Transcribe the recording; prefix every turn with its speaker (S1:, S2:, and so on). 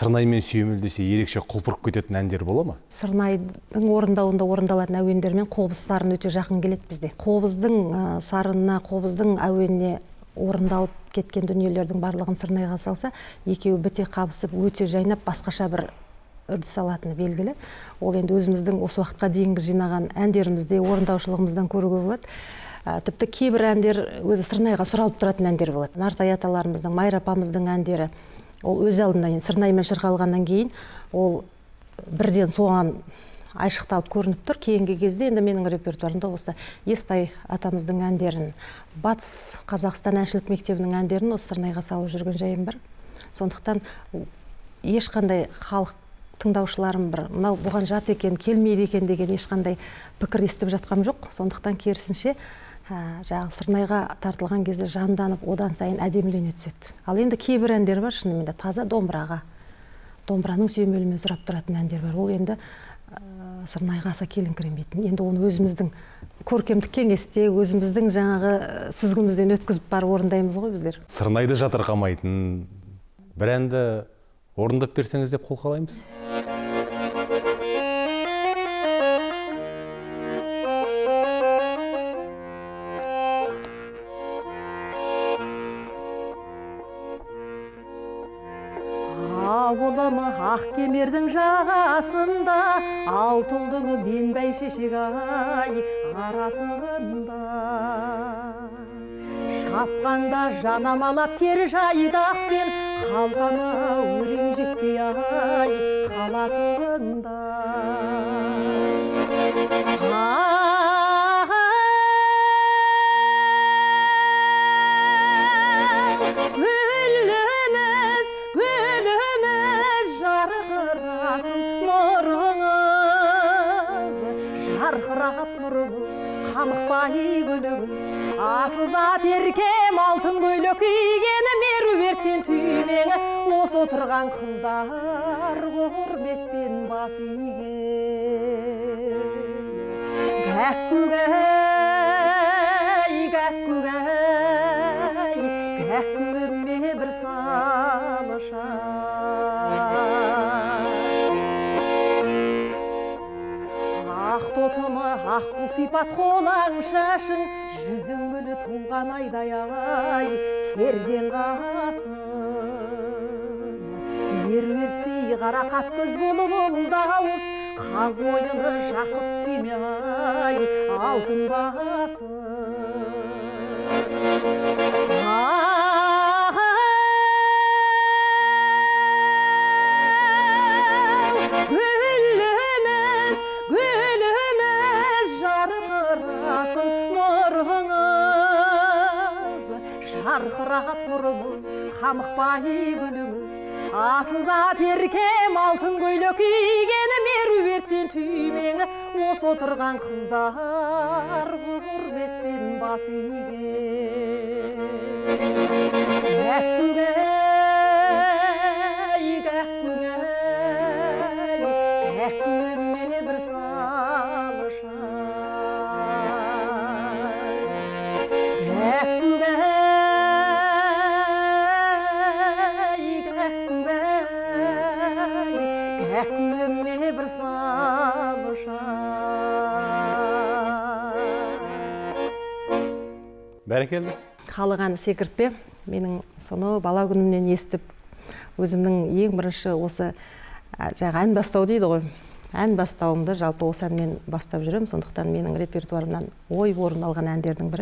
S1: Сырнаймен сүйемелдесе ерекше құлпырып кететін әндер бола ма?
S2: Сырнайдың орындауында орындалатын әуендер мен қобыз сарын өте жақын келеді бізде. Қобыздың сарынына, қобыздың әуеніне орындалып кеткен дүниелердің барлығын Сырнайға салса, екеуі біте қабысып, өте жайнап, басқаша бір үрдіс алатыны белгілі. Ол енді өзіміздің осы уақытқа дейінгі жинаған әндерімізде орындаушылығымыздан көруге болады. Тіпті кейбір әндер өзі Сырнайға сұралып тұратын әндер болады. Нартай аталарымыздың, Майра апамыздың әндері, ол өз алдында Сырнаймен шырқалғаннан кейін, ол бірден соған айшықталып көрініп тұр. Кейінгі кезде енді менің репертуарымда осы Естай атамыздың әндерін, Батыс Қазақстан әншілік мектебінің әндерін осы Сырнайға салып жүрген жайым бар. Сондықтан ешқандай халық тыңдаушыларым мынау бұған жат екен, келмейді екен деген ешқандай пікір естіп жатқам жоқ. Сондықтан керісінше жаңағы Сырнайға тартылған кезде жанданып, одан сайын әдемілене түседі. Ал енді кейбір әндер бар, шынымен де таза домбыраның сүйемелімен сұрап тұратын әндер бар. Ол енді Сырнайға аса келіңкіремейтін. Енді оны өзіміздің көркемдік кеңесте, өзіміздің жаңағы сүзгімізден өткізіп барып орындаймыз ғой біздер.
S1: Сырнайды жатырқамайтын бір әнді орындап берсеңіз деп қол қалаймыз.
S3: Ауылым ақ кемердің жағасында, алтылдың мен бәйшешек ай арасында. Шапқанда жанамалап кер жайдақпен, қалғаны өлең жетпей ай қаласында. Жарқырап нұрыңыз, қамықпай гүліңіз, асыза теркем алтын көйлек кигені, меруерттен түймеңі, осы отырған қыздар құрметпен бас иген. Гәккүгәй, гәккүгәй, гәккүгіме бір салыша. Ақ тотымы, ақ қу сипат қолаң шашын, жүзің гүлі туған айдай ай, керген қасын. Меруерттей қарақат көз болып дауыс, қаз ойыны жақып түйме ай, алтын басын. Жарқырап нұрыңыз, қамықпай гүліңіз, асыза теркем алтын көйлек кигені, меруерттен түймеңі, осы отырған қыздар құрметпен бас иген. Гәккүгәй, гәккүгәй, гәккүгіме бір салыша. Гәккүгіме бір салыша.
S1: Бәрекелді.
S2: Халық әні секіртпе, менің соны бала күнімнен естіп, өзімнің ең бірінші осы ән бастау дейді ғой. Ән бастауымды жалпы осы әнмен бастап жүрем, сондықтан менің репертуарымнан ой орын алған әндердің бірі.